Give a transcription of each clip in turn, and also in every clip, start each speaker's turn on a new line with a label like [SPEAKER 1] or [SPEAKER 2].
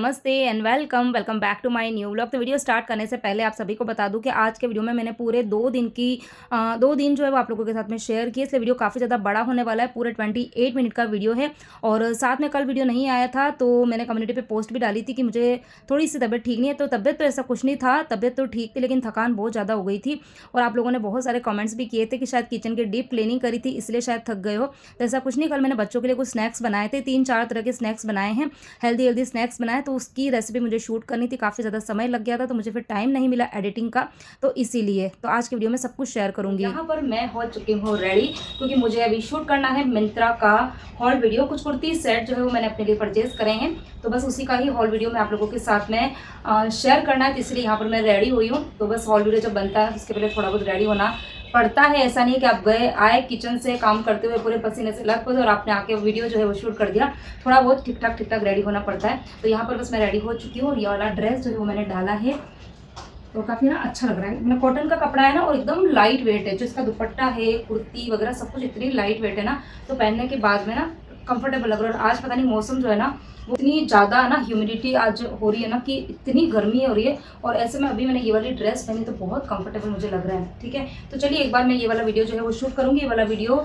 [SPEAKER 1] नमस्ते and welcome back to my new vlog. तो video start करने से पहले आप सभी को बता दूं कि आज के वीडियो में मैंने पूरे 2 दिन जो है वो आप लोगों के साथ में शेयर किए, इसलिए वीडियो काफ़ी ज़्यादा बड़ा होने वाला है। पूरे 28 मिनट का वीडियो है और साथ में कल वीडियो नहीं आया था तो मैंने कम्युनिटी पे पोस्ट भी डाली थी कि मुझे थोड़ी सी तबीयत ठीक नहीं है। तो तबीयत तो ऐसा कुछ नहीं था, तबीयत तो ठीक थी लेकिन थकान बहुत ज़्यादा हो गई थी। और आप लोगों ने बहुत सारे कमेंट्स भी किए थे कि शायद किचन की डीप क्लीनिंग करी थी इसलिए शायद थक गए हो। तो ऐसा कुछ नहीं, कल मैंने बच्चों के लिए कुछ स्नैक्स बनाए थे, 3-4 तरह के स्नैक्स बनाए हैं, हेल्दी स्नैक्स बनाए। तो उसकी रेसिपी मुझे शूट करनी थी, काफ़ी ज़्यादा समय लग गया था तो मुझे फिर टाइम नहीं मिला एडिटिंग का, तो इसीलिए तो आज की वीडियो में सब कुछ शेयर करूंगी। यहाँ पर मैं हो चुकी हूँ रेडी क्योंकि मुझे अभी शूट करना है मिंत्रा का हॉल वीडियो। कुछ कुर्ती सेट जो है वो मैंने अपने लिए परचेज करे हैं, तो बस उसी का ही हॉल वीडियो में आप लोगों के साथ में शेयर करना है, तो इसलिए यहाँ पर मैं रेडी हुई हूँ। तो बस हॉल वीडियो जब बनता है उसके पहले थोड़ा बहुत रेडी होना पड़ता है। ऐसा नहीं कि आप आए किचन से काम करते हुए पूरे पसीने से लथपथ और आपने आके वीडियो जो है वो शूट कर दिया, थोड़ा बहुत ठीक ठाक रेडी होना पड़ता है। तो यहाँ पर बस मैं रेडी हो चुकी हूँ और ये वाला ड्रेस जो है वो मैंने डाला है तो काफ़ी ना अच्छा लग रहा है। मतलब कॉटन का कपड़ा है ना और एकदम लाइट वेट है, जो इसका दुपट्टा है, कुर्ती वगैरह सब कुछ इतनी लाइट वेट है ना, तो पहनने के बाद में ना कंफर्टेबल लग रहा है। और आज पता नहीं मौसम जो है ना वो इतनी ज़्यादा ना ह्यूमिडिटी आज हो रही है ना कि इतनी गर्मी हो रही है, और ऐसे में अभी मैंने ये वाली ड्रेस पहनी तो बहुत कंफर्टेबल मुझे लग रहा है। ठीक है, तो चलिए एक बार मैं ये वाला वीडियो जो है वो शूट करूँगी। ये वाला वीडियो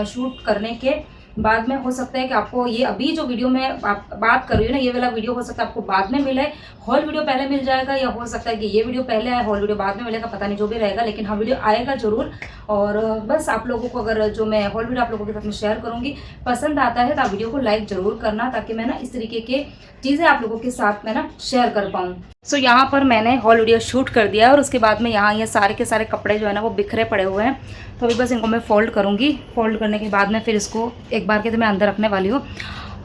[SPEAKER 1] शूट करने के बाद में हो सकता है कि आपको ये अभी जो वीडियो में बात कर रही हूँ ना, ये वाला वीडियो हो सकता है आपको बाद में मिले, हॉल वीडियो पहले मिल जाएगा, या हो सकता है कि ये वीडियो पहले आए हॉल वीडियो बाद में मिलेगा, पता नहीं, जो भी रहेगा, लेकिन हाँ वीडियो आएगा जरूर। और बस आप लोगों को अगर जो मैं हॉल वीडियो आप लोगों के साथ में शेयर करूँगी पसंद आता है तो आप वीडियो को लाइक जरूर करना, ताकि मैं ना इस तरीके के चीज़ें आप लोगों के साथ में ना शेयर कर पाऊँ। सो यहाँ पर मैंने हॉल वीडियो शूट कर दिया और उसके बाद में यहाँ ये सारे के सारे कपड़े जो है ना वो बिखरे पड़े हुए हैं, तो अभी बस इनको मैं फोल्ड करूँगी। फोल्ड करने के बाद में फिर इसको एक बार के तो मैं अंदर रखने वाली हूँ।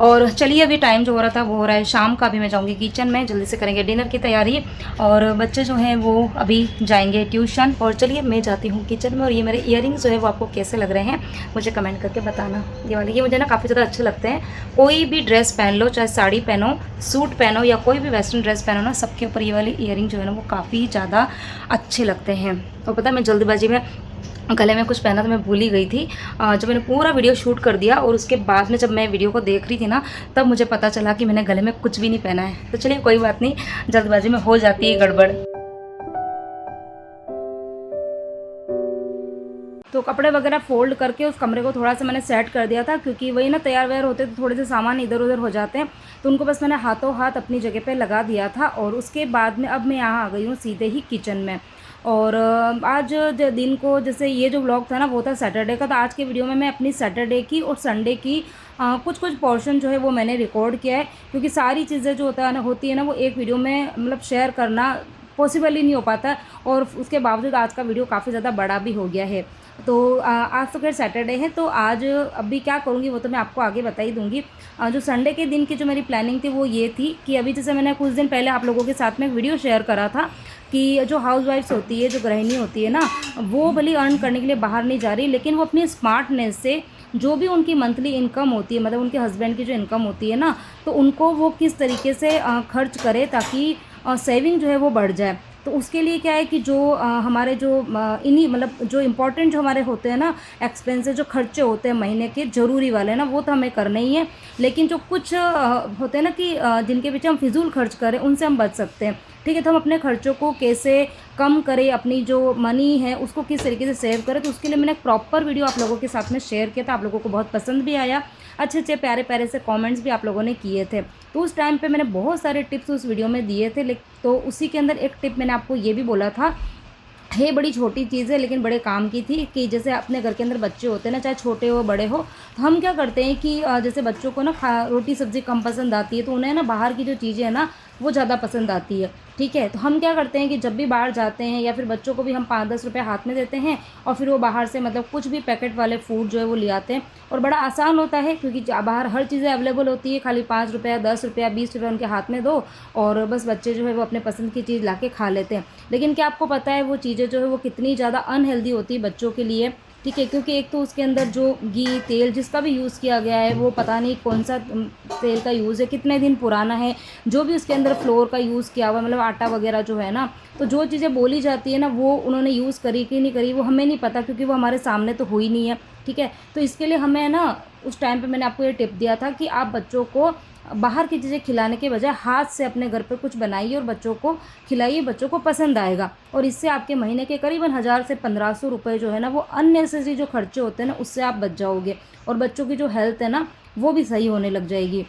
[SPEAKER 1] और चलिए अभी टाइम जो हो रहा था वो हो रहा है शाम का। अभी मैं जाऊँगी किचन में, जल्दी से करेंगे डिनर की तैयारी, और बच्चे जो हैं वो अभी जाएंगे ट्यूशन। और चलिए मैं जाती हूँ किचन में। और ये मेरे इयररिंग्स जो है वो आपको कैसे लग रहे हैं मुझे कमेंट करके बताना। ये वाले ये मुझे ना काफ़ी ज़्यादा अच्छे लगते हैं। कोई भी ड्रेस पहन लो, चाहे साड़ी पहनो, सूट पहनो या कोई भी वेस्टर्न ड्रेस पहनो ना, सबके ऊपर ये वाली इयररिंग जो है ना वो काफ़ी ज़्यादा अच्छे लगते हैं। तो पता है मैं जल्दबाजी में गले में कुछ पहना तो मैं भूल ही गई थी। जब मैंने पूरा वीडियो शूट कर दिया और उसके बाद में जब मैं वीडियो को देख रही थी ना, तब मुझे पता चला कि मैंने गले में कुछ भी नहीं पहना है। तो चलिए कोई बात नहीं, जल्दबाजी में हो जाती है गड़बड़। तो कपड़े वगैरह फोल्ड करके उस कमरे को थोड़ा सा मैंने सेट कर दिया था, क्योंकि वही ना तैयार वैयार होते तो थोड़े से सामान इधर उधर हो जाते हैं, तो उनको बस मैंने हाथों हाथ अपनी जगह पे लगा दिया था। और उसके बाद में अब मैं यहाँ आ गई हूँ सीधे ही किचन में। और आज दिन को जैसे ये जो व्लॉग था ना वो था सैटरडे का, तो आज के वीडियो में मैं अपनी सैटरडे की और संडे की कुछ पोर्शन जो है वो मैंने रिकॉर्ड किया है, क्योंकि सारी चीज़ें जो होती है ना वो एक वीडियो में मतलब शेयर करना पॉसिबल ही नहीं हो पाता। और उसके बावजूद आज का वीडियो काफ़ी ज़्यादा बड़ा भी हो गया है। तो आज तो खैर सैटरडे है, तो आज अभी क्या करूँगी वो तो मैं आपको आगे बता ही दूँगी। जो संडे के दिन की जो मेरी प्लानिंग थी वो ये थी कि अभी जैसे मैंने कुछ दिन पहले आप लोगों के साथ में एक वीडियो शेयर करा था कि जो हाउसवाइफ्स होती है, जो गृहिणी होती है ना, वो भले अर्न करने के लिए बाहर नहीं जा रही, लेकिन वो अपनी स्मार्टनेस से जो भी उनकी मंथली इनकम होती है, मतलब उनके हस्बैंड की जो इनकम होती है ना, तो उनको वो किस तरीके से खर्च करे ताकि सेविंग जो है वो बढ़ जाए। तो उसके लिए क्या है कि जो हमारे जो इन्हीं मतलब जो इम्पोर्टेंट जो हमारे होते हैं ना एक्सपेंसेस, जो खर्चे होते हैं महीने के ज़रूरी वाले ना, वो तो हमें करने ही है, लेकिन जो कुछ होते हैं ना कि जिनके पीछे हम फिजूल खर्च करें उनसे हम बच सकते हैं। ठीक है, तो हम अपने खर्चों को कैसे कम करें, अपनी जो मनी है उसको किस तरीके से सेव करें, तो उसके लिए मैंने एक प्रॉपर वीडियो आप लोगों के साथ में शेयर किया था। आप लोगों को बहुत पसंद भी आया, अच्छे अच्छे प्यारे प्यारे से कमेंट्स भी आप लोगों ने किए थे। तो उस टाइम पे मैंने बहुत सारे टिप्स उस वीडियो में दिए थे, तो उसी के अंदर एक टिप मैंने आपको ये भी बोला था, है बड़ी छोटी चीज़ है लेकिन बड़े काम की थी, कि जैसे अपने घर के अंदर बच्चे होते हैं ना, चाहे छोटे हो बड़े हो, तो हम क्या करते हैं कि जैसे बच्चों को ना रोटी सब्ज़ी कम पसंद आती है, तो उन्हें ना बाहर की जो चीज़ें हैं ना वो ज़्यादा पसंद आती है। ठीक है, तो हम क्या करते हैं कि जब भी बाहर जाते हैं या फिर बच्चों को भी हम 5-10 रुपये हाथ में देते हैं और फिर वो बाहर से मतलब कुछ भी पैकेट वाले फूड जो है वो ले आते हैं। और बड़ा आसान होता है क्योंकि बाहर हर चीज़ें अवेलेबल होती है, खाली 5 रुपया 10 रुपया 20 रुपये उनके हाथ में दो और बस बच्चे जो है वो अपने पसंद की चीज़ ला के खा लेते हैं। लेकिन क्या आपको पता है वो चीज़ें जो है वो कितनी ज़्यादा अनहेल्दी होती है बच्चों के लिए। ठीक है, क्योंकि एक तो उसके अंदर जो घी तेल जिसका भी यूज़ किया गया है वो पता नहीं कौन सा तेल का यूज़ है, कितने दिन पुराना है, जो भी उसके अंदर फ्लोर का यूज़ किया हुआ मतलब आटा वगैरह जो है ना, तो जो चीज़ें बोली जाती है ना वो उन्होंने यूज़ करी कि नहीं करी वो हमें नहीं पता, क्योंकि वो हमारे सामने तो हुई नहीं है। ठीक है, तो इसके लिए हमें ना उस टाइम पे मैंने आपको ये टिप दिया था कि आप बच्चों को बाहर की चीज़ें खिलाने के बजाय हाथ से अपने घर पर कुछ बनाइए और बच्चों को खिलाइए, बच्चों को पसंद आएगा। और इससे आपके महीने के करीबन 1000 से 1500 रुपये जो है ना, वो अननेसेसरी जो खर्चे होते हैं ना, उससे आप बच जाओगे और बच्चों की जो हेल्थ है ना, वो भी सही होने लग जाएगी।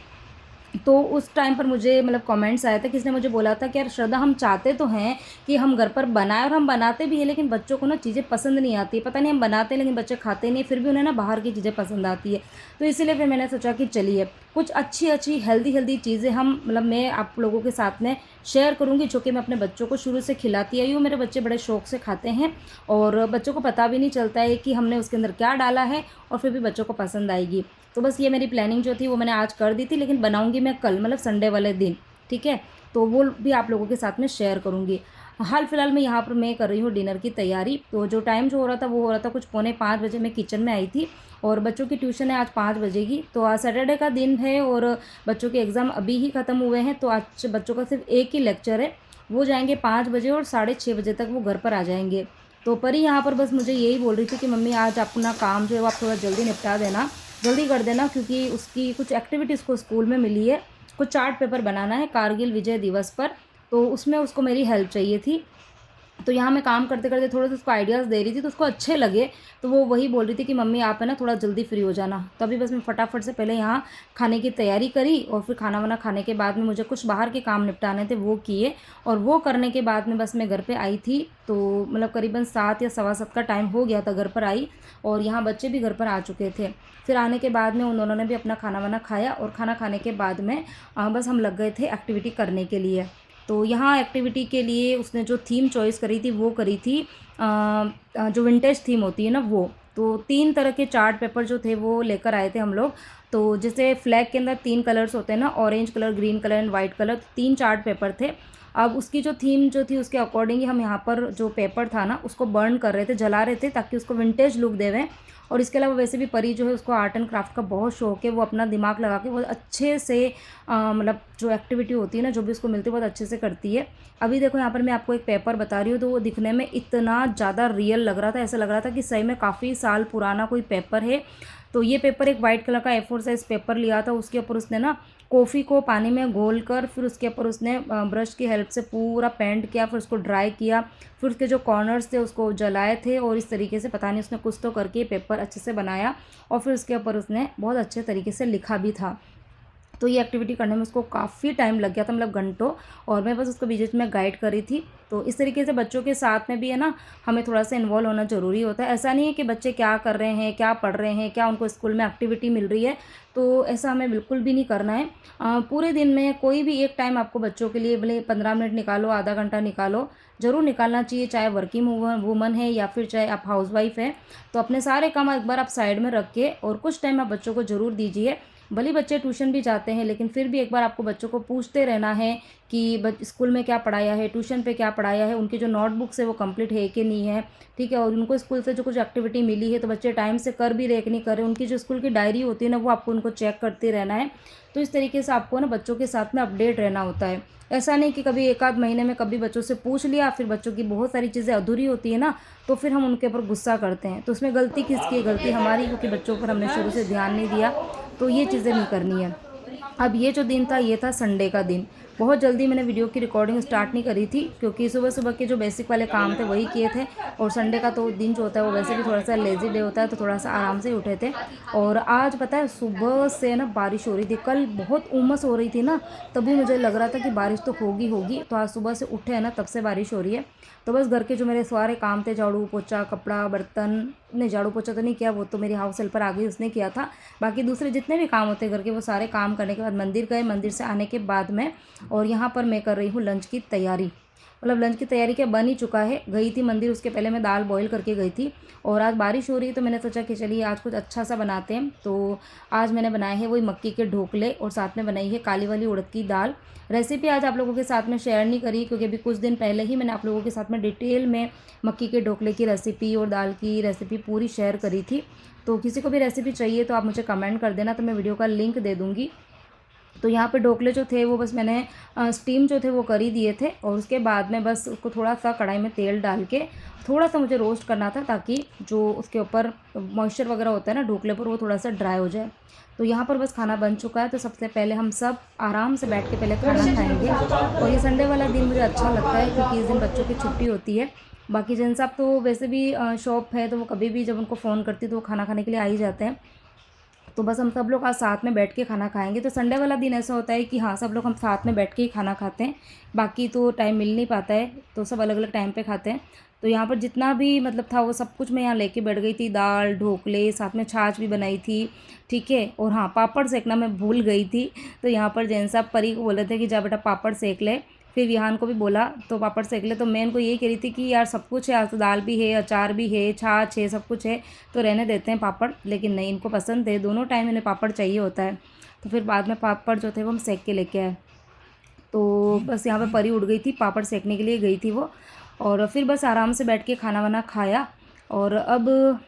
[SPEAKER 1] तो उस टाइम पर मुझे मतलब कमेंट्स आए थे, किसी ने मुझे बोला था कि यार श्रद्धा, हम चाहते तो हैं कि हम घर पर बनाएं और हम बनाते भी हैं, लेकिन बच्चों को ना चीज़ें पसंद नहीं आती। पता नहीं हम बनाते हैं लेकिन बच्चे खाते नहीं, फिर भी उन्हें ना बाहर की चीज़ें पसंद आती है। तो इसीलिए फिर मैंने सोचा कि चलिए कुछ अच्छी अच्छी हेल्दी चीज़ें हम मतलब मैं आप लोगों के साथ में शेयर करूँगी, जो कि मैं अपने बच्चों को शुरू से खिलाती आई हूँ। मेरे बच्चे बड़े शौक से खाते हैं और बच्चों को पता भी नहीं चलता है कि हमने उसके अंदर क्या डाला है, और फिर भी बच्चों को पसंद आएगी। तो बस ये मेरी प्लानिंग जो थी वो मैंने आज कर दी थी, लेकिन बनाऊंगी मैं कल, मतलब संडे वाले दिन, ठीक है। तो वो भी आप लोगों के साथ में शेयर करूंगी। हाल फिलहाल में यहाँ पर मैं कर रही हूँ डिनर की तैयारी। तो जो टाइम जो हो रहा था वो हो रहा था कुछ 4:45 बजे मैं किचन में आई थी, और बच्चों की ट्यूशन है आज 5 बजे की। तो आज सैटरडे का दिन है और बच्चों के एग्ज़ाम अभी ही ख़त्म हुए हैं। तो आज बच्चों का सिर्फ एक ही लेक्चर है, वो जाएंगे 5 बजे और 6:30 बजे तक वो घर पर आ जाएंगे। तो परी यहाँ पर बस मुझे यही बोल रही थी कि मम्मी आज अपना काम जो है वो आप थोड़ा जल्दी निपटा देना, जल्दी कर देना, क्योंकि उसकी कुछ एक्टिविटीज़ को स्कूल में मिली है। कुछ चार्ट पेपर बनाना है कारगिल विजय दिवस पर, तो उसमें उसको मेरी हेल्प चाहिए थी। तो यहाँ मैं काम करते करते थोड़े से उसको आइडियाज़ दे रही थी, तो उसको अच्छे लगे। तो वो वही बोल रही थी कि मम्मी आप है ना थोड़ा जल्दी फ्री हो जाना। तो अभी बस मैं फटाफट से पहले यहाँ खाने की तैयारी करी, और फिर खाना वाना खाने के बाद में मुझे कुछ बाहर के काम निपटाने थे, वो किए। और वो करने के बाद में बस मैं घर पे आई थी। तो मतलब करीबन 7 या 7:15 का टाइम हो गया था घर पर आई, और यहाँ बच्चे भी घर पर आ चुके थे। फिर आने के बाद में उन दोनों ने भी अपना खाना वाना खाया, और खाना खाने के बाद में बस हम लग गए थे एक्टिविटी करने के लिए। तो यहाँ एक्टिविटी के लिए उसने जो थीम चॉइस करी थी वो करी थी जो विंटेज थीम होती है ना वो। तो 3 तरह के चार्ट पेपर जो थे वो लेकर आए थे हम लोग। तो जैसे फ्लैग के अंदर 3 कलर्स होते हैं ना, orange colour, green colour and white colour, 3 chart paper थे। अब उसकी जो थीम जो थी उसके अकॉर्डिंग ही हम यहाँ पर जो पेपर था ना उसको बर्न कर रहे थे, जला रहे थे, ताकि उसको विंटेज लुक देवें। और इसके अलावा वैसे भी परी जो है उसको आर्ट एंड क्राफ्ट का बहुत शौक है, वो अपना दिमाग लगा के बहुत अच्छे से मतलब जो एक्टिविटी होती है ना, जो भी उसको मिलती है बहुत अच्छे से करती है। अभी देखो यहाँ पर मैं आपको एक पेपर बता रही हूँ, तो वो दिखने में इतना ज़्यादा रियल लग रहा था, ऐसा लग रहा था कि सही में काफ़ी साल पुराना कोई पेपर है। तो ये पेपर एक वाइट कलर का A4 साइज पेपर लिया था, उसके ऊपर उसने ना कॉफ़ी को पानी में घोल कर, फिर उसके ऊपर उसने ब्रश की हेल्प से पूरा पेंट किया, फिर उसको ड्राई किया, फिर उसके जो कॉर्नर्स थे उसको जलाए थे, और इस तरीके से पता नहीं उसने कुछ तो करके पेपर अच्छे से बनाया, और फिर उसके ऊपर उसने बहुत अच्छे तरीके से लिखा भी था। तो ये एक्टिविटी करने में उसको काफ़ी टाइम लग गया था, मतलब घंटों, और मैं बस उसको बीच बीच में गाइड कर रही थी। तो इस तरीके से बच्चों के साथ में भी है ना, हमें थोड़ा सा इन्वॉल्व होना ज़रूरी होता है। ऐसा नहीं है कि बच्चे क्या कर रहे हैं, क्या पढ़ रहे हैं, क्या उनको स्कूल में एक्टिविटी मिल रही है, तो ऐसा हमें बिल्कुल भी नहीं करना है। पूरे दिन में कोई भी एक टाइम आपको बच्चों के लिए भले 15 मिनट निकालो, आधा घंटा निकालो, ज़रूर निकालना चाहिए, चाहे वर्किंग वूमन है या फिर चाहे आप हाउसवाइफ है। तो अपने सारे काम एक बार आप साइड में रख के और कुछ टाइम आप बच्चों को ज़रूर दीजिए। भले बच्चे ट्यूशन भी जाते हैं, लेकिन फिर भी एक बार आपको बच्चों को पूछते रहना है कि स्कूल में क्या पढ़ाया है, ट्यूशन पे क्या पढ़ाया है, उनकी जो नोटबुक्स है वो कंप्लीट है कि नहीं है, ठीक है। और उनको स्कूल से जो कुछ एक्टिविटी मिली है तो बच्चे टाइम से कर भी रहे कि नहीं कर रहे, उनकी जो स्कूल की डायरी होती है ना वो आपको उनको चेक करते रहना है। तो इस तरीके से आपको ना बच्चों के साथ में अपडेट रहना होता है। ऐसा नहीं कि कभी एक आध महीने में कभी बच्चों से पूछ लिया, फिर बच्चों की बहुत सारी चीज़ें अधूरी होती है ना, तो फिर हम उनके ऊपर गुस्सा करते हैं। तो उसमें गलती किसकी है? गलती हमारी, क्योंकि बच्चों पर हमने शुरू से ध्यान नहीं दिया। तो ये चीज़ें नहीं करनी है। अब ये जो दिन था ये था संडे का दिन। बहुत जल्दी मैंने वीडियो की रिकॉर्डिंग स्टार्ट नहीं करी थी, क्योंकि सुबह सुबह के जो बेसिक वाले काम थे वही किए थे, और संडे का तो दिन जो होता है वो वैसे भी थोड़ा सा लेज़ी डे होता है, तो थोड़ा सा आराम से ही उठे थे। और आज पता है सुबह से ना बारिश हो रही थी, कल बहुत उमस हो रही थी ना, तभी मुझे लग रहा था कि बारिश तो होगी होगी, तो आज सुबह से उठे हैं ना तब से बारिश हो रही है। तो बस घर के जो मेरे सारे काम थे, झाड़ू पोछा, कपड़ा बर्तन, नहीं झाड़ू पोछा तो नहीं किया, वो तो मेरी हाउस हेल्पर आ गई उसने किया था। बाकी दूसरे जितने भी काम होते घर के वो सारे काम करने के बाद मंदिर गए, मंदिर से आने के बाद में और यहाँ पर मैं कर रही हूँ लंच की तैयारी। मतलब लंच की तैयारी क्या बन ही चुका है, गई थी मंदिर, उसके पहले मैं दाल बॉईल करके गई थी। और आज बारिश हो रही है तो मैंने सोचा कि चलिए आज कुछ अच्छा सा बनाते हैं। तो आज मैंने बनाए हैं वही मक्की के ढोकले, और साथ में बनाई है काली वाली उड़द की दाल। रेसिपी आज आप लोगों के साथ में शेयर नहीं करी, क्योंकि अभी कुछ दिन पहले ही मैंने आप लोगों के साथ में डिटेल में मक्की के ढोकले की रेसिपी और दाल की रेसिपी पूरी शेयर करी थी। तो किसी को भी रेसिपी चाहिए तो आप मुझे कमेंट कर देना, तो मैं वीडियो का लिंक दे दूँगी। तो यहाँ पे ढोकले जो थे वो बस मैंने स्टीम जो थे वो कर ही दिए थे, और उसके बाद में बस उसको थोड़ा सा कढ़ाई में तेल डाल के थोड़ा सा मुझे रोस्ट करना था, ताकि जो उसके ऊपर मॉइस्चर वगैरह होता है ना ढोकले पर, वो थोड़ा सा ड्राई हो जाए। तो यहाँ पर बस खाना बन चुका है। तो सबसे पहले हम सब आराम से बैठ के पहले खाना खाएंगे। और ये संडे वाला दिन मुझे अच्छा लगता है, क्योंकि इस दिन बच्चों की छुट्टी होती है। बाकी जिन सब तो वैसे भी शॉप है, तो वो कभी भी जब उनको फ़ोन करती तो वो खाना खाने के लिए आ ही जाते हैं। तो बस हम सब लोग आज साथ में बैठ के खाना खाएंगे। तो संडे वाला दिन ऐसा होता है कि हाँ, सब लोग हम साथ में बैठ के ही खाना खाते हैं। बाकी तो टाइम मिल नहीं पाता है, तो सब अलग अलग टाइम पे खाते हैं। तो यहाँ पर जितना भी मतलब था वो सब कुछ मैं यहाँ लेके बैठ गई थी। दाल, ढोकले, साथ में छाछ भी बनाई थी, ठीक है। और हाँ, पापड़ सेकना मैं भूल गई थी। तो यहाँ पर जैन साहब परी को बोले थे कि जा बेटा पापड़ सेक ले। फिर विहान को भी बोला तो पापड़ सेक ले। तो मैं इनको यही कह रही थी कि यार सब कुछ है, आज तो दाल भी है, अचार भी है, छाछ है, सब कुछ है, तो रहने देते हैं पापड़। लेकिन नहीं, इनको पसंद है, दोनों टाइम इन्हें पापड़ चाहिए होता है। तो फिर बाद में पापड़ जो थे वो हम सेक के लेके आए। तो बस यहाँ पे परी उड़ गई थी, पापड़ सेकने के लिए गई थी वो। और फिर बस आराम से बैठ के खाना वाना खाया। और अब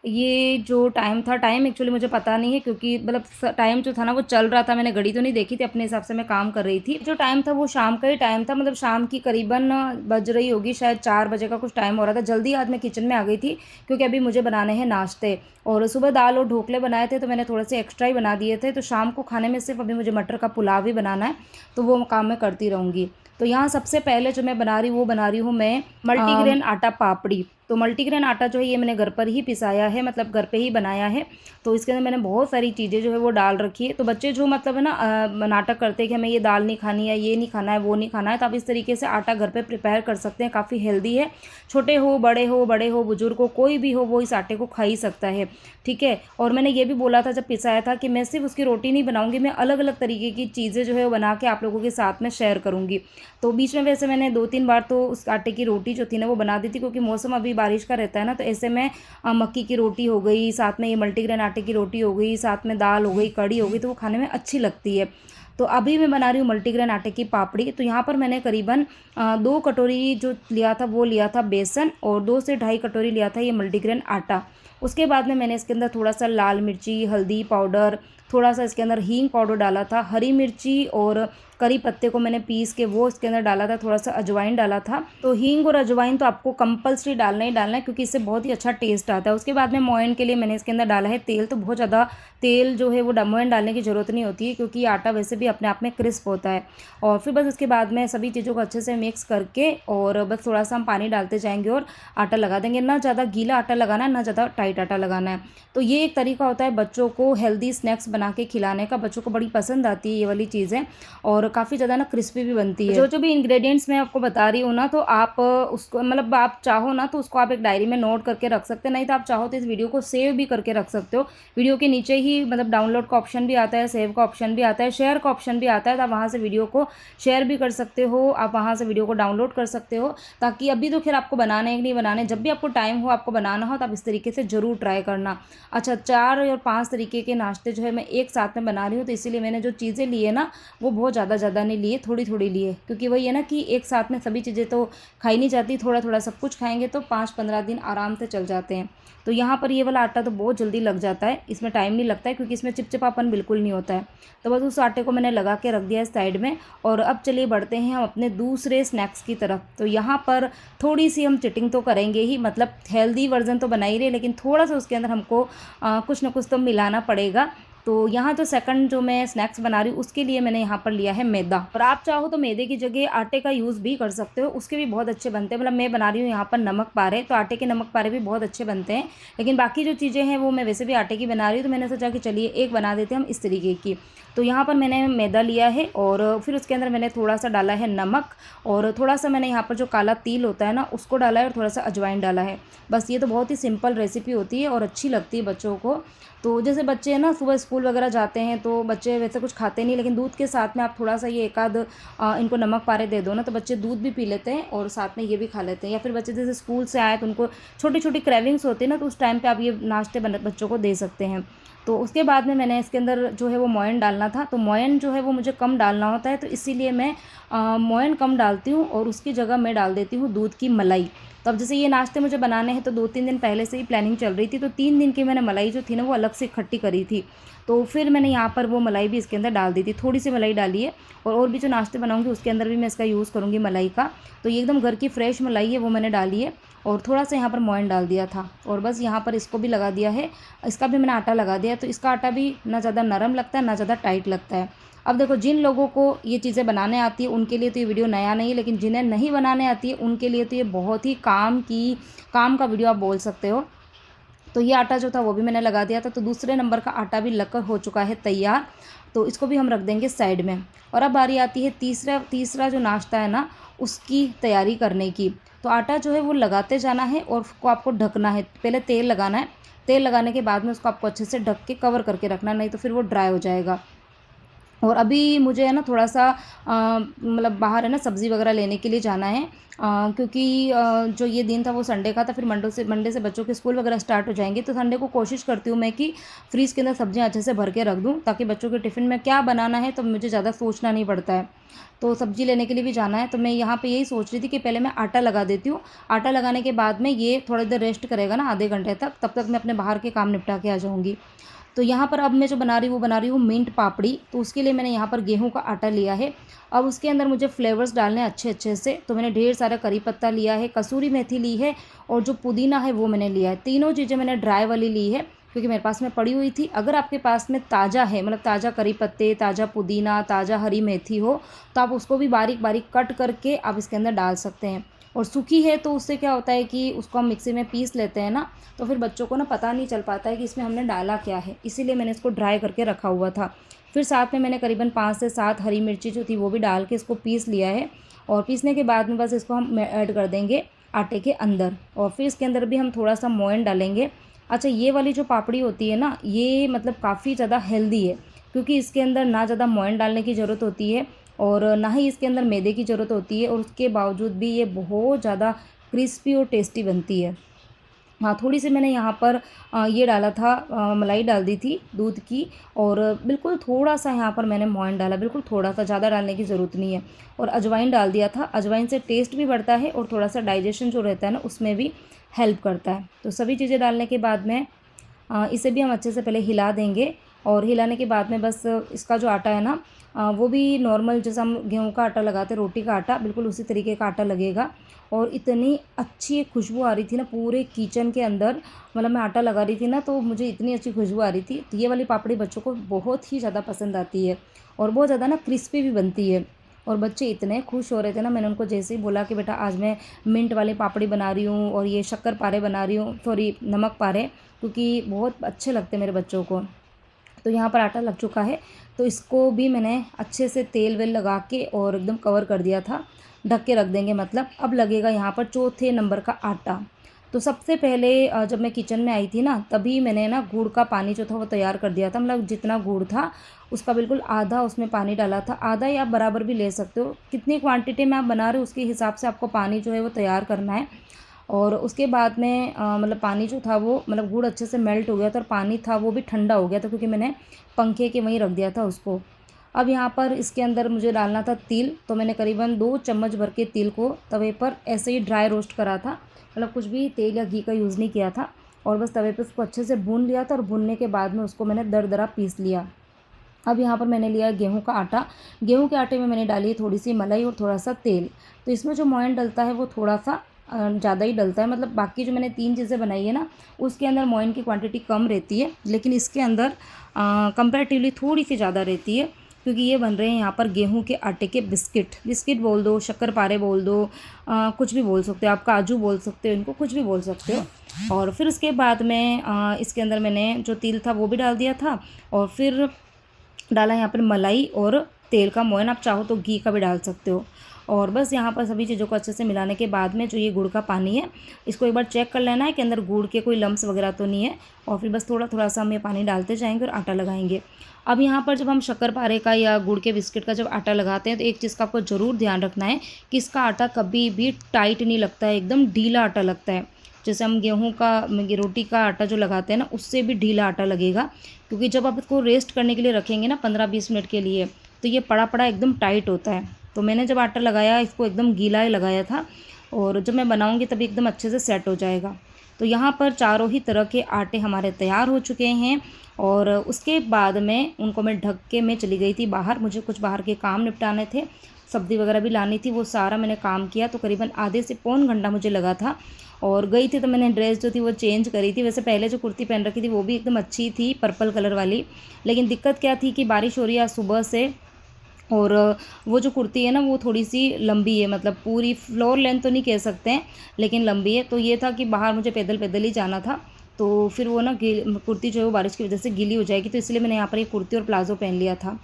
[SPEAKER 1] ये जो टाइम था, टाइम एक्चुअली मुझे पता नहीं है, क्योंकि मतलब टाइम जो था ना वो चल रहा था, मैंने घड़ी तो नहीं देखी थी, अपने हिसाब से मैं काम कर रही थी। जो टाइम था वो शाम का ही टाइम था, मतलब शाम की करीबन बज रही होगी शायद 4 बजे का कुछ टाइम हो रहा था। जल्दी आज मैं किचन में आ गई थी, क्योंकि अभी मुझे बनाने हैं नाश्ते। और सुबह दाल और ढोकले बनाए थे, तो मैंने थोड़े से एक्स्ट्रा ही बना दिए थे। तो शाम को खाने में सिर्फ अभी मुझे मटर का पुलाव ही बनाना है, तो वो काम मैं करती रहूँगी। तो यहाँ सबसे पहले जो मैं बना रही हूँ वो बना रही हूँ मैं मल्टीग्रेन आटा पापड़ी। तो मल्टीग्रेन आटा जो है ये मैंने घर पर ही पिसाया है, मतलब घर पे ही बनाया है। तो इसके अंदर मैंने बहुत सारी चीज़ें जो है वो डाल रखी है। तो बच्चे जो मतलब है ना नाटक करते हैं कि हमें ये दाल नहीं खानी है, ये नहीं खाना है, वो नहीं खाना है, तो आप इस तरीके से आटा घर पे प्रिपेयर कर सकते हैं। काफ़ी हेल्दी है, छोटे हो बड़े हो बुजुर्ग हो, कोई भी हो वो इस आटे को खा ही सकता है, ठीक है। और मैंने ये भी बोला था जब पिसाया था कि मैं सिर्फ उसकी रोटी नहीं बनाऊंगी, मैं अलग अलग तरीके की चीज़ें जो है वो बना के आप लोगों के साथ में शेयर करूँगी। तो बीच में वैसे मैंने 2-3 बार तो उस आटे की रोटी जो थी ना वो बना दी थी, क्योंकि मौसम अभी बारिश का रहता है ना, तो ऐसे में मक्की की रोटी हो गई, साथ में ये मल्टीग्रेन आटे की रोटी हो गई, साथ में दाल हो गई, कड़ी हो गई, तो वो खाने में अच्छी लगती है। तो अभी मैं बना रही हूँ मल्टीग्रेन आटे की पापड़ी। तो यहाँ पर मैंने करीबन 2 कटोरी जो लिया था वो लिया था बेसन, और 2 से ढाई कटोरी लिया था ये मल्टीग्रेन आटा। उसके बाद में मैंने इसके अंदर थोड़ा सा लाल मिर्ची, हल्दी पाउडर, थोड़ा सा इसके अंदर हींग पाउडर डाला था, हरी मिर्ची और करी पत्ते को मैंने पीस के वो इसके अंदर डाला था, थोड़ा सा अजवाइन डाला था। तो हींग और अजवाइन तो आपको कंपलसरी डालना ही डालना है, क्योंकि इससे बहुत ही अच्छा टेस्ट आता है। उसके बाद में मोयन के लिए मैंने इसके अंदर डाला है तेल। तो बहुत ज़्यादा तेल जो है वो मोयन डालने की ज़रूरत नहीं होती है, क्योंकि आटा वैसे भी अपने आप में क्रिस्प होता है। और फिर बस उसके बाद में सभी चीज़ों को अच्छे से मिक्स करके और बस थोड़ा सा हम पानी डालते जाएंगे और आटा लगा देंगे। ना ज़्यादा गीला आटा लगाना है, ना ज़्यादा टाइट आटा लगाना है। तो ये एक तरीका होता है बच्चों को हेल्दी स्नैक्स बना के खिलाने का। बच्चों को बड़ी पसंद आती है ये वाली चीज़ें, और काफ़ी ज़्यादा ना क्रिस्पी भी बनती है। जो जो भी इंग्रेडिएंट्स मैं आपको बता रही हूँ ना, तो आप उसको मतलब आप चाहो ना तो उसको आप एक डायरी में नोट करके रख सकते हैं, नहीं तो आप चाहो तो इस वीडियो को सेव भी करके रख सकते हो। वीडियो के नीचे ही मतलब डाउनलोड का ऑप्शन भी आता है, सेव का ऑप्शन भी आता है, शेयर का ऑप्शन भी आता है। तो आप वहाँ से वीडियो को शेयर भी कर सकते हो, आप वहाँ से वीडियो को डाउनलोड कर सकते हो, ताकि अभी तो खैर आपको बनाने कि नहीं बनाने, जब भी आपको टाइम हो आपको बनाना हो तो आप इस तरीके से ज़रूर ट्राई करना। अच्छा, 4 और 5 तरीके के नाश्ते जो है मैं एक साथ में बना रही हूँ, तो इसीलिए मैंने जो चीज़ें ली है ना वो बहुत ज़्यादा नहीं लिए, थोड़ी थोड़ी लिए, क्योंकि वही है ना कि एक साथ में सभी चीज़ें तो खाई नहीं जाती। थोड़ा थोड़ा सब कुछ खाएंगे तो 5-15 दिन आराम से चल जाते हैं। तो यहाँ पर ये वाला आटा तो बहुत जल्दी लग जाता है, इसमें टाइम नहीं लगता है, क्योंकि इसमें चिपचिपापन बिल्कुल नहीं होता है। तो बस उस आटे को मैंने लगा के रख दिया है साइड में। और अब चलिए बढ़ते हैं हम अपने दूसरे स्नैक्स की तरफ। तो यहाँ पर थोड़ी सी हम चिटिंग तो करेंगे ही, मतलब हेल्दी वर्जन तो बना ही रहे, लेकिन थोड़ा सा उसके अंदर हमको कुछ ना कुछ तो मिलाना पड़ेगा। तो यहाँ जो सेकंड जो मैं स्नैक्स बना रही हूँ उसके लिए मैंने यहाँ पर लिया है मैदा। और आप चाहो तो मैदे की जगह आटे का यूज़ भी कर सकते हो, उसके भी बहुत अच्छे बनते हैं। मतलब मैं बना रही हूँ यहाँ पर नमक पारे, तो आटे के नमक पारे भी बहुत अच्छे बनते हैं। लेकिन बाकी जो चीज़ें हैं वो मैं वैसे भी आटे की बना रही हूँ, तो मैंने सोचा कि चलिए एक बना देते हैं हम इस तरीके की। तो यहाँ पर मैंने मैदा लिया है और फिर उसके अंदर मैंने थोड़ा सा डाला है नमक, और थोड़ा सा मैंने यहाँ पर जो काला तिल होता है ना उसको डाला है, और थोड़ा सा अजवाइन डाला है। बस ये तो बहुत ही सिंपल रेसिपी होती है और अच्छी लगती है बच्चों को। तो जैसे बच्चे हैं ना सुबह स्कूल वगैरह जाते हैं, तो बच्चे वैसे कुछ खाते नहीं, लेकिन दूध के साथ में आप थोड़ा सा ये एक आध इनको नमक पारे दे दो ना, तो बच्चे दूध भी पी लेते हैं और साथ में ये भी खा लेते हैं। या फिर बच्चे जैसे स्कूल से आए तो उनको छोटी छोटी क्रेविंग्स होती है ना, तो उस टाइम पे आप ये नाश्ते बच्चों को दे सकते हैं। तो उसके बाद में मैंने इसके अंदर जो है वो मोयन डालना था, तो मोयन जो है वो मुझे कम डालना होता है, तो इसीलिए मैं मोयन कम डालती हूँ और उसकी जगह मैं डाल देती हूँ दूध की मलाई। तो अब जैसे ये नाश्ते मुझे बनाने हैं तो 2-3 दिन पहले से ही प्लानिंग चल रही थी, तो 3 दिन की मैंने मलाई जो थी ना वो अलग से इकट्ठी करी थी। तो फिर मैंने यहाँ पर वो मलाई भी इसके अंदर डाल दी थी, थोड़ी सी मलाई डाली है। और भी जो नाश्ते बनाऊँगी उसके अंदर भी मैं इसका यूज़ करूँगी मलाई का। तो ये एकदम घर की फ्रेश मलाई है, वो मैंने डाली है और थोड़ा-सा यहाँ पर मोयन डाल दिया था और बस यहाँ पर इसको भी लगा दिया है। इसका भी मैंने आटा लगा दिया है, तो इसका आटा भी ना ज़्यादा नरम लगता है, ना ज़्यादा टाइट लगता है। अब देखो, जिन लोगों को ये चीज़ें बनाने आती है उनके लिए तो ये वीडियो नया नहीं है, लेकिन जिन्हें नहीं बनाने आती है उनके लिए तो ये बहुत ही काम का वीडियो आप बोल सकते हो। तो ये आटा जो था वो भी मैंने लगा दिया था, तो दूसरे नंबर का आटा भी लगकर हो चुका है तैयार। तो इसको भी हम रख देंगे साइड में। और अब बारी आती है तीसरा जो नाश्ता है ना, उसकी तैयारी करने की। तो आटा जो है वो लगाते जाना है और उसको आपको ढकना है। पहले तेल लगाना है, तेल लगाने के बाद में उसको आपको अच्छे से ढक के कवर करके रखना, नहीं तो फिर वो ड्राई हो जाएगा। और अभी मुझे है ना थोड़ा-सा मतलब बाहर है ना सब्ज़ी वग़ैरह लेने के लिए जाना है, क्योंकि जो ये दिन था वो संडे का था, फिर मंडे से बच्चों के स्कूल वग़ैरह स्टार्ट हो जाएंगे, तो संडे को कोशिश करती हूँ मैं कि फ्रीज़ के अंदर सब्ज़ियाँ अच्छे से भर के रख दूँ, ताकि बच्चों के टिफ़िन में क्या बनाना है तो मुझे ज़्यादा सोचना नहीं पड़ता है। तो सब्ज़ी लेने के लिए भी जाना है, तो मैं यहाँ पे यही सोच रही थी कि पहले मैं आटा लगा देती हूँ। आटा लगाने के बाद में ये थोड़ी देर रेस्ट करेगा ना आधे घंटे तक, तब तक मैं अपने बाहर के काम निपटा के आ जाऊँगी। तो यहाँ पर अब मैं जो बना रही हूँ मिंट पापड़ी। तो उसके लिए मैंने यहाँ पर गेहूँ का आटा लिया है। अब उसके अंदर मुझे फ्लेवर्स डालने हैं अच्छे-अच्छे से, तो मैंने ढेर सारा करी पत्ता लिया है, कसूरी मेथी ली है और जो पुदीना है वो मैंने लिया है। तीनों चीज़ें मैंने ड्राई वाली ली है, क्योंकि मेरे पास में पड़ी हुई थी। अगर आपके पास में ताज़ा है, मतलब ताज़ा करी पत्ते, ताज़ा पुदीना, ताज़ा हरी मेथी हो, तो आप उसको भी बारीक-बारीक कट करके आप इसके अंदर डाल सकते हैं। और सूखी है तो उससे क्या होता है कि उसको हम मिक्सी में पीस लेते हैं ना, तो फिर बच्चों को ना पता नहीं चल पाता है कि इसमें हमने डाला क्या है, इसीलिए मैंने इसको ड्राई करके रखा हुआ था। फिर साथ में मैंने करीबन 5 से 7 हरी मिर्ची जो थी वो भी डाल के इसको पीस लिया है। और पीसने के बाद में बस इसको हम ऐड कर देंगे आटे के अंदर, और फिर इसके अंदर भी हम थोड़ा सा मोयन डालेंगे। अच्छा, ये वाली जो पापड़ी होती है ना, ये मतलब काफ़ी ज़्यादा हेल्दी है, क्योंकि इसके अंदर ना ज़्यादा मोयन डालने की ज़रूरत होती है और ना ही इसके अंदर मैदे की ज़रूरत होती है, और उसके बावजूद भी ये बहुत ज़्यादा क्रिस्पी और टेस्टी बनती है। हाँ, थोड़ी-सी मैंने यहाँ पर ये डाला था, मलाई डाल दी थी दूध की, और बिल्कुल थोड़ा-सा यहाँ पर मैंने मोयन डाला, बिल्कुल थोड़ा-सा, ज़्यादा डालने की ज़रूरत नहीं है। और अजवाइन डाल दिया था, अजवाइन से टेस्ट भी बढ़ता है और थोड़ा-सा डाइजेशन जो रहता है ना उसमें भी हेल्प करता है। तो सभी चीज़ें डालने के बाद में इसे भी हम अच्छे से पहले हिला देंगे, और हिलाने के बाद में बस इसका जो आटा है ना, वो भी नॉर्मल जैसा हम गेहूँ का आटा लगाते हैं, रोटी का आटा, बिल्कुल उसी तरीके का आटा लगेगा। और इतनी अच्छी खुशबू आ रही थी ना पूरे किचन के अंदर, मतलब मैं आटा लगा रही थी ना तो मुझे इतनी अच्छी खुशबू आ रही थी। तो ये वाली पापड़ी बच्चों को बहुत ही ज़्यादा पसंद आती है और बहुत ज़्यादा ना क्रिस्पी भी बनती है। और बच्चे इतने खुश हो रहे थे ना, मैंने उनको जैसे ही बोला कि बेटा आज मैं मिंट वाली पापड़ी बना रही हूँ और ये शक्कर पारे बना रही हूँ, सॉरी नमक पारे, क्योंकि बहुत अच्छे लगते हैं मेरे बच्चों को। तो यहाँ पर आटा लग चुका है, तो इसको भी मैंने अच्छे से तेल वेल लगा के और एकदम कवर कर दिया था, ढक के रख देंगे मतलब। अब लगेगा यहाँ पर चौथे नंबर का आटा। तो सबसे पहले जब मैं किचन में आई थी ना, तभी मैंने ना गुड़ का पानी जो था वो तैयार कर दिया था, मतलब जितना गुड़ था उसका बिल्कुल आधा उसमें पानी डाला था। आधा या आप बराबर भी ले सकते हो, कितनी क्वांटिटी में आप बना रहे हो उसके हिसाब से आपको पानी जो है वो तैयार करना है। और उसके बाद में मतलब पानी जो था वो, मतलब गुड़ अच्छे से मेल्ट हो गया था और पानी था वो भी ठंडा हो गया था, क्योंकि मैंने पंखे के वहीं रख दिया था उसको। अब यहाँ पर इसके अंदर मुझे डालना था तिल, तो मैंने करीबन 2 चम्मच भर के तिल को तवे पर ऐसे ही ड्राई रोस्ट करा था, मतलब कुछ भी तेल या घी का यूज़ नहीं किया था। और बस तवे पे उसको अच्छे से भून लिया था, और भूनने के बाद में उसको मैंने दरदरा पीस लिया। अब यहाँ पर मैंने लिया है गेहूँ का आटा। गेहूँ के आटे में मैंने डाली है थोड़ी सी मलाई और थोड़ा सा तेल। तो इसमें जो मोयन डलता है वो थोड़ा सा ज़्यादा ही डलता है, मतलब बाकी जो मैंने 3 चीज़ें बनाई है ना उसके अंदर मोयन की क्वांटिटी कम रहती है, लेकिन इसके अंदर कंपैरेटिवली थोड़ी सी ज़्यादा रहती है, क्योंकि ये बन रहे हैं यहाँ पर गेहूँ के आटे के बिस्किट। बिस्किट बोल दो, शक्करपारे बोल दो, कुछ भी बोल सकते हो आप, काजू बोल सकते हो, इनको कुछ भी बोल सकते हो। और फिर उसके बाद में इसके अंदर मैंने जो तिल था वो भी डाल दिया था, और फिर डाला यहाँ पर मलाई और तेल का मोयन, आप चाहो तो घी का भी डाल सकते हो। और बस यहाँ पर सभी चीज़ों को अच्छे से मिलाने के बाद में जो ये गुड़ का पानी है, इसको एक बार चेक कर लेना है कि अंदर गुड़ के कोई लम्स वगैरह तो नहीं है, और फिर बस थोड़ा थोड़ा सा हम ये पानी डालते जाएंगे और आटा लगाएंगे। अब यहाँ पर जब हम शक्करपारे का या गुड़ के बिस्किट का जब आटा लगाते हैं, तो एक चीज़ का आपको ज़रूर ध्यान रखना है कि इसका आटा कभी भी टाइट नहीं लगता है, एकदम ढीला आटा लगता है। जैसे हम गेहूँ का रोटी का आटा जो लगाते हैं ना, उससे भी ढीला आटा लगेगा, क्योंकि जब आप इसको रेस्ट करने के लिए रखेंगे ना 15-20 मिनट के लिए, तो ये पड़ा पड़ा एकदम टाइट होता है। तो मैंने जब आटा लगाया इसको एकदम गीला ही लगाया था, और जब मैं बनाऊँगी तभी एकदम अच्छे से सेट हो जाएगा। तो यहाँ पर चारों ही तरह के आटे हमारे तैयार हो चुके हैं, और उसके बाद में उनको मैं ढक के मैं चली गई थी बाहर। मुझे कुछ बाहर के काम निपटाने थे, सब्ज़ी वगैरह भी लानी थी, वो सारा मैंने काम किया। तो करीबन आधे से पौन घंटा मुझे लगा था। और गई थी तो मैंने ड्रेस जो थी वो चेंज करी थी। वैसे पहले जो कुर्ती पहन रखी थी वो भी एकदम अच्छी थी, पर्पल कलर वाली। लेकिन दिक्कत क्या थी कि बारिश हो रही है आज सुबह से, और वो जो कुर्ती है ना वो थोड़ी सी लंबी है, मतलब पूरी फ्लोर लेंथ तो नहीं कह सकते हैं, लेकिन लंबी है। तो ये था कि बाहर मुझे पैदल पैदल ही जाना था, तो फिर वो ना कुर्ती जो है वो बारिश की वजह से गीली हो जाएगी, तो इसलिए मैंने यहाँ पर एक कुर्ती और प्लाज़ो पहन लिया था।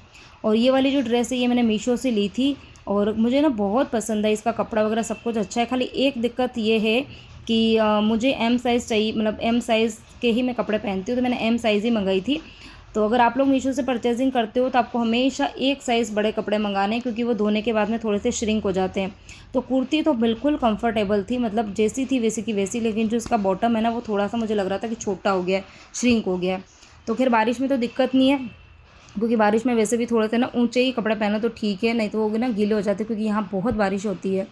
[SPEAKER 1] और ये वाली जो ड्रेस है ये मैंने मीशो से ली थी, और मुझे ना बहुत पसंद है, इसका कपड़ा वगैरह सब कुछ अच्छा है। खाली एक दिक्कत ये है कि मुझे एम साइज़ चाहिए, मतलब एम साइज़ के ही मैं कपड़े पहनती हूँ, तो मैंने एम साइज़ ही मंगाई थी। तो अगर आप लोग मीशो से परचेजिंग करते हो तो आपको हमेशा एक साइज़ बड़े कपड़े मंगाने हैं, क्योंकि वो धोने के बाद में थोड़े से श्रिंक हो जाते हैं। तो कुर्ती तो बिल्कुल कंफर्टेबल थी, मतलब जैसी थी वैसी की वैसी, लेकिन जो इसका बॉटम है ना वो थोड़ा सा मुझे लग रहा था कि छोटा हो गया है, श्रिंक हो गया है। तो खैर बारिश में तो दिक्कत नहीं है, क्योंकि बारिश में वैसे भी थोड़े से ना ऊंचे ही कपड़े पहनो तो ठीक है, नहीं तो वो ना गीले हो जाते, क्योंकि यहाँ बहुत बारिश होती है।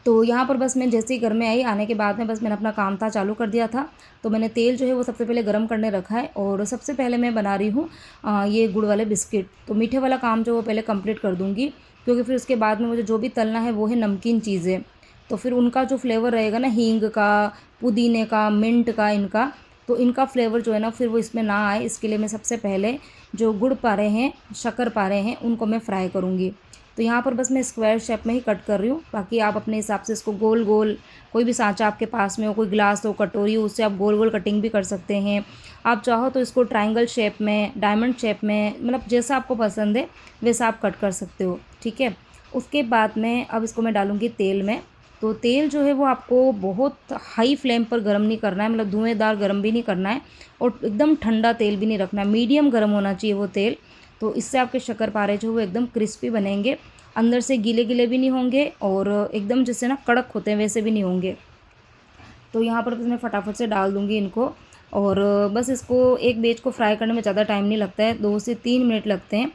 [SPEAKER 1] तो यहाँ पर बस मैं जैसे ही घर में आई, आने के बाद में बस मैंने अपना काम था चालू कर दिया था। तो मैंने तेल जो है वो सबसे पहले गर्म करने रखा है, और सबसे पहले मैं बना रही हूँ ये गुड़ वाले बिस्किट। तो मीठे वाला काम जो वो पहले कंप्लीट कर दूँगी, क्योंकि फिर उसके बाद में मुझे जो भी तलना है वो है नमकीन चीज़ें। तो फिर उनका जो फ्लेवर रहेगा ना, हींग का, पुदीने का, मिंट का, इनका, तो इनका फ्लेवर जो है ना फिर वो इसमें ना आए, इसके लिए मैं सबसे पहले जो गुड़ पारे हैं, शक्कर पारे हैं, उनको मैं फ्राई करूँगी। तो यहाँ पर बस मैं स्क्वायर शेप में ही कट कर रही हूँ, बाकी आप अपने हिसाब से इसको गोल गोल, कोई भी सांचा आपके पास में हो, कोई ग्लास हो, कटोरी हो, उससे आप गोल गोल कटिंग भी कर सकते हैं। आप चाहो तो इसको ट्रायंगल शेप में, डायमंड शेप में, मतलब जैसा आपको पसंद है वैसा आप कट कर सकते हो, ठीक है। उसके बाद में अब इसको मैं डालूँगी तेल में। तो तेल जो है वो आपको बहुत हाई फ्लेम पर गर्म नहीं करना है, मतलब धुएँदार गर्म भी नहीं करना है, और एकदम ठंडा तेल भी नहीं रखना है, मीडियम गर्म होना चाहिए वो तेल। तो इससे आपके शक्करपारे जो वो एकदम क्रिस्पी बनेंगे, अंदर से गीले गीले भी नहीं होंगे, और एकदम जैसे ना कड़क होते हैं वैसे भी नहीं होंगे। तो यहाँ पर बस मैं फटाफट से डाल दूँगी इनको, और बस इसको एक बैच को फ्राई करने में ज़्यादा टाइम नहीं लगता है, 2 से 3 मिनट लगते हैं।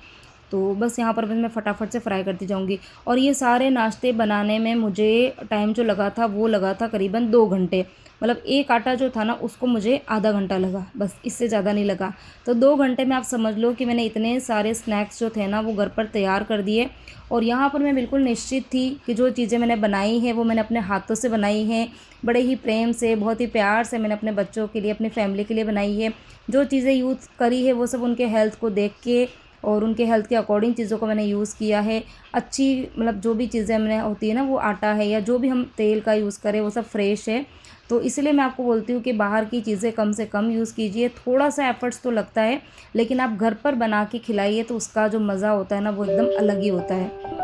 [SPEAKER 1] तो बस यहाँ पर बस मैं फटाफट से फ्राई करती जाऊँगी। और ये सारे नाश्ते बनाने में मुझे टाइम जो लगा था वो लगा था करीबन 2 घंटे, मतलब एक आटा जो था ना उसको मुझे आधा घंटा लगा, बस इससे ज़्यादा नहीं लगा। तो 2 घंटे में आप समझ लो कि मैंने इतने सारे स्नैक्स जो थे ना वो घर पर तैयार कर दिए। और यहाँ पर मैं बिल्कुल निश्चित थी कि जो चीज़ें मैंने बनाई हैं वो मैंने अपने हाथों से बनाई हैं, बड़े ही प्रेम से, बहुत ही प्यार से मैंने अपने बच्चों के लिए, अपनी फैमिली के लिए बनाई है। जो चीज़ें यूज़ करी है वो सब उनके हेल्थ को देख के और उनके हेल्थ के अकॉर्डिंग चीज़ों को मैंने यूज़ किया है। अच्छी, मतलब जो भी चीज़ें मैंने होती है ना, वो आटा है या जो भी हम तेल का यूज़ करें वो सब फ्रेश है। तो इसलिए मैं आपको बोलती हूँ कि बाहर की चीज़ें कम से कम यूज़ कीजिए। थोड़ा सा एफ़र्ट्स तो लगता है, लेकिन आप घर पर बना के खिलाइए तो उसका जो मज़ा होता है ना वो एकदम अलग ही होता है।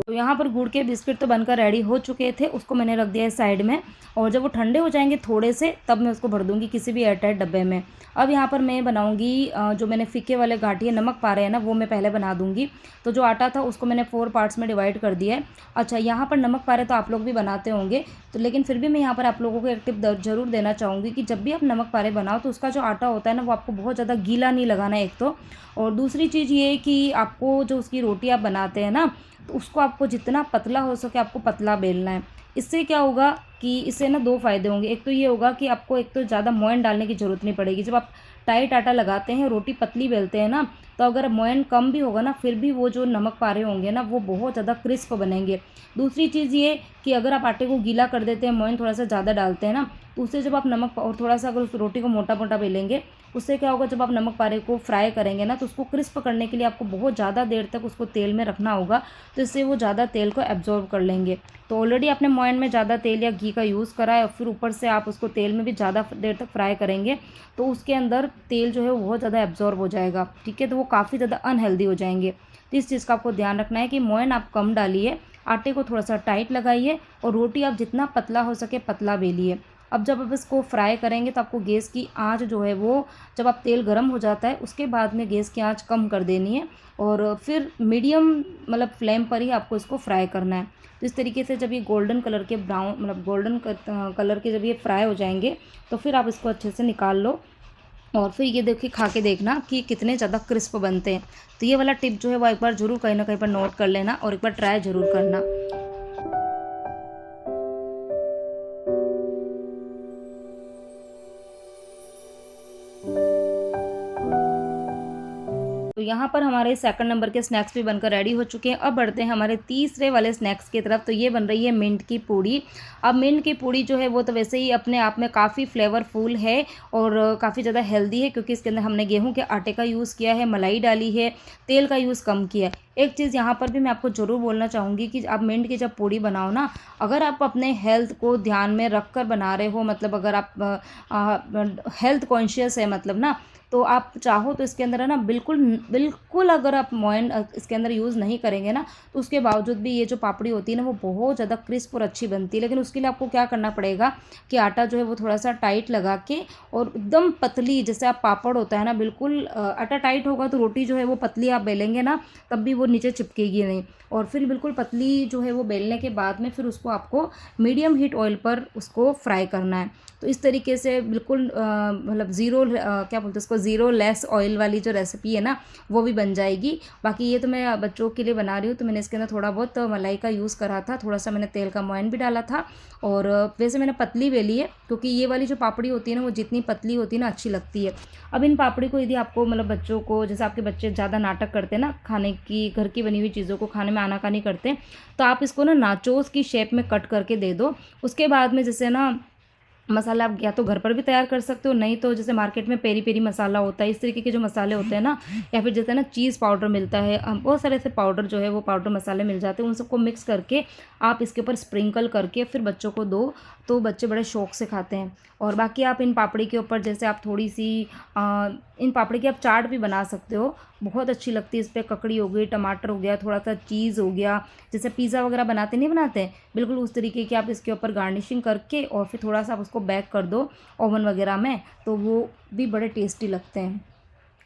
[SPEAKER 1] तो यहाँ पर गुड़ के बिस्किट तो बनकर रेडी हो चुके थे, उसको मैंने रख दिया है साइड में, और जब वो ठंडे हो जाएंगे थोड़े से तब मैं उसको भर दूंगी किसी भी एयरटाइट डब्बे में। अब यहाँ पर मैं बनाऊंगी जो मैंने फीके वाले गाठिए नमक पा रहे हैं ना वो मैं पहले बना दूंगी। तो जो आटा था उसको मैंने 4 पार्ट्स में डिवाइड कर दिया है। अच्छा, यहाँ पर नमक पारे तो आप लोग भी बनाते होंगे, तो लेकिन फिर भी मैं यहाँ पर आप लोगों को एक टिप ज़रूर देना चाहूँगी कि जब भी आप नमक पारे बनाओ तो उसका जो आटा होता है ना वो आपको बहुत ज़्यादा गीला नहीं लगाना है, एक तो। और दूसरी चीज़ ये कि आपको जो उसकी रोटी आप बनाते हैं ना, तो उसको आपको जितना पतला हो सके आपको पतला बेलना है। इससे क्या होगा कि इससे ना 2 फ़ायदे होंगे। एक तो ये होगा कि आपको एक तो ज़्यादा मोयन डालने की ज़रूरत नहीं पड़ेगी। जब आप टाइट आटा लगाते हैं, रोटी पतली बेलते हैं ना, तो अगर मोयन कम भी होगा ना फिर भी वो जो नमक पारे होंगे ना वो बहुत ज़्यादा क्रिस्प बनेंगे। दूसरी चीज़ ये कि अगर आप आटे को गीला कर देते हैं, मोयन थोड़ा सा ज़्यादा डालते हैं ना, तो उससे जब आप नमक और थोड़ा सा अगर उस रोटी को मोटा मोटा बेलेंगे, उससे क्या होगा, जब आप नमक पारे को फ्राई करेंगे ना तो उसको क्रिस्प करने के लिए आपको बहुत ज़्यादा देर तक उसको तेल में रखना होगा, तो इससे वो ज़्यादा तेल को एब्जॉर्ब कर लेंगे। तो ऑलरेडी आपने मोयन में ज़्यादा तेल या घी का यूज़ करा है और फिर ऊपर से आप उसको तेल में भी ज़्यादा देर तक फ्राई करेंगे, तो उसके अंदर तेल जो है वो बहुत ज़्यादा एब्जॉर्ब हो जाएगा, ठीक है। तो वो काफ़ी ज़्यादा अनहेल्दी हो जाएंगे। तो इस चीज़ का आपको ध्यान रखना है कि मोयन आप कम डालिए, आटे को थोड़ा सा टाइट लगाइए, और रोटी आप जितना पतला हो सके पतला बेलिए। अब जब आप इसको फ्राई करेंगे तो आपको गैस की आंच जो है वो, जब आप तेल गर्म हो जाता है उसके बाद में गैस की आंच कम कर देनी है और फिर मीडियम मतलब फ्लेम पर ही आपको इसको फ्राई करना है। तो इस तरीके से जब ये गोल्डन कलर के ब्राउन मतलब गोल्डन कलर के जब ये फ्राई हो जाएंगे तो फिर आप इसको अच्छे से निकाल लो और फिर ये देखिए खा के देखना कि कितने ज़्यादा क्रिस्प बनते हैं। तो ये वाला टिप जो है वो एक बार ज़रूर कहीं ना कहीं पर नोट कर लेना और एक बार ट्राई ज़रूर करना। तो यहाँ पर हमारे सेकंड नंबर के स्नैक्स भी बनकर रेडी हो चुके हैं। अब बढ़ते हैं हमारे तीसरे वाले स्नैक्स की तरफ। तो ये बन रही है मिंट की पूड़ी। अब मिंट की पूड़ी जो है वो तो वैसे ही अपने आप में काफ़ी फ्लेवरफुल है और काफ़ी ज़्यादा हेल्दी है, क्योंकि इसके अंदर हमने गेहूं के आटे का यूज़ किया है, मलाई डाली है, तेल का यूज़ कम किया है। एक चीज़ यहाँ पर भी मैं आपको ज़रूर बोलना चाहूँगी कि आप मिंट की जब पूड़ी बनाओ ना, अगर आप अपने हेल्थ को ध्यान में रख कर बना रहे हो, मतलब अगर आप हेल्थ कॉन्शियस है मतलब ना, तो आप चाहो तो इसके अंदर है ना बिल्कुल बिल्कुल अगर आप मोयन इसके अंदर यूज़ नहीं करेंगे ना, तो उसके बावजूद भी ये जो पापड़ी होती है ना वो बहुत ज़्यादा क्रिस्प और अच्छी बनती है। लेकिन उसके लिए आपको क्या करना पड़ेगा कि आटा जो है वो थोड़ा सा टाइट लगा के और एकदम पतली, जैसे आप पापड़ होता है ना बिल्कुल आटा टाइट होगा तो रोटी जो है वो पतली आप बेलेंगे ना तब भी वो नीचे चिपकेगी नहीं। और फिर बिल्कुल पतली जो है वो बेलने के बाद में फिर उसको आपको मीडियम हीट ऑयल पर उसको फ्राई करना है। तो इस तरीके से बिल्कुल मतलब ज़ीरो क्या बोलते हैं उसको, ज़ीरो लेस ऑयल वाली जो रेसिपी है ना वो भी बन जाएगी। बाकी ये तो मैं बच्चों के लिए बना रही हूँ, तो मैंने इसके अंदर थोड़ा बहुत मलाई का यूज़ करा था, थोड़ा सा मैंने तेल का मोयन भी डाला था और वैसे मैंने पतली बेली है, क्योंकि ये वाली जो पापड़ी होती है ना वो जितनी पतली होती है ना अच्छी लगती है। अब इन पापड़ी को यदि आपको मतलब बच्चों को, जैसे आपके बच्चे ज़्यादा नाटक करते हैं ना खाने की, घर की बनी हुई चीज़ों को खाने में आनाकानी करते हैं, तो आप इसको ना नाचोस की शेप में कट करके दे दो। उसके बाद में जैसे ना मसाला आप या तो घर पर भी तैयार कर सकते हो, नहीं तो जैसे मार्केट में पेरी पेरी मसाला होता है, इस तरीके के जो मसाले होते हैं ना, या फिर जैसे ना चीज़ पाउडर मिलता है, बहुत सारे ऐसे पाउडर जो है वो पाउडर मसाले मिल जाते हैं, उन सबको मिक्स करके आप इसके ऊपर स्प्रिंकल करके फिर बच्चों को दो, तो बच्चे बड़े शौक से खाते हैं। और बाकी आप इन पापड़ी के ऊपर जैसे आप थोड़ी सी इन पापड़ी की आप चाट भी बना सकते हो, बहुत अच्छी लगती है। इस पर ककड़ी हो गई, टमाटर हो गया, थोड़ा सा चीज़ हो गया, जैसे पिज़्ज़ा वगैरह बनाते नहीं बनाते, बिल्कुल उस तरीके की आप इसके ऊपर गार्निशिंग करके और फिर थोड़ा सा आप उसको बेक कर दो ओवन वगैरह में, तो वो भी बड़े टेस्टी लगते हैं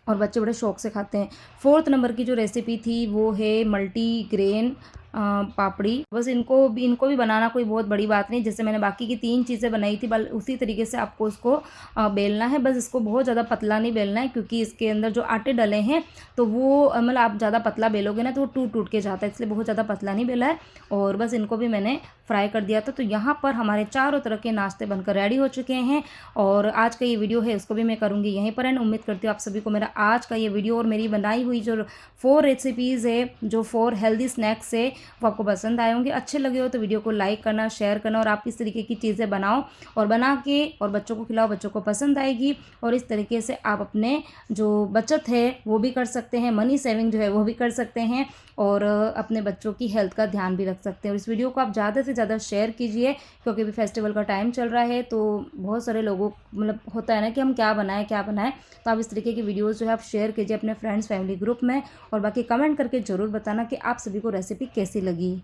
[SPEAKER 1] और बच्चे बड़े शौक से खाते हैं। फोर्थ नंबर की जो रेसिपी थी वो है मल्टी ग्रेन पापड़ी। बस इनको भी बनाना कोई बहुत बड़ी बात नहीं, जैसे मैंने बाकी की 3 चीज़ें बनाई थी, बस उसी तरीके से आपको उसको बेलना है। बस इसको बहुत ज़्यादा पतला नहीं बेलना है, क्योंकि इसके अंदर जो आटे डले हैं तो वो मतलब आप ज़्यादा पतला बेलोगे ना तो वो टूट टूट के जाता है, इसलिए बहुत ज़्यादा पतला नहीं बेला है। और बस इनको भी मैंने फ्राई कर दिया था। तो यहाँ पर हमारे चारों तरह के नाश्ते बनकर रेडी हो चुके हैं और आज का ये वीडियो है उसको भी मैं करूँगी यहीं पर एंड। उम्मीद करती हूँ आप सभी को मेरा आज का ये वीडियो और मेरी बनाई हुई जो 4 रेसिपीज़ है, जो 4 हेल्दी स्नैक्स है, वो आपको पसंद आए होंगे। अच्छे लगे हो तो वीडियो को लाइक करना, शेयर करना और आप इस तरीके की चीज़ें बनाओ और बना के और बच्चों को खिलाओ, बच्चों को पसंद आएगी। और इस तरीके से आप अपने जो बचत है वो भी कर सकते हैं, मनी सेविंग जो है वो भी कर सकते हैं और अपने बच्चों की हेल्थ का ध्यान भी रख सकते हैं। और इस वीडियो को आप ज़्यादा से ज़्यादा शेयर कीजिए, क्योंकि अभी फेस्टिवल का टाइम चल रहा है, तो बहुत सारे लोगों मतलब होता है ना कि हम क्या बनाएं, तो आप इस तरीके की वीडियोस जो है आप शेयर कीजिए अपने फ्रेंड्स फैमिली ग्रुप में। और बाकी कमेंट करके ज़रूर बताना कि आप सभी को रेसिपी कैसी लगी।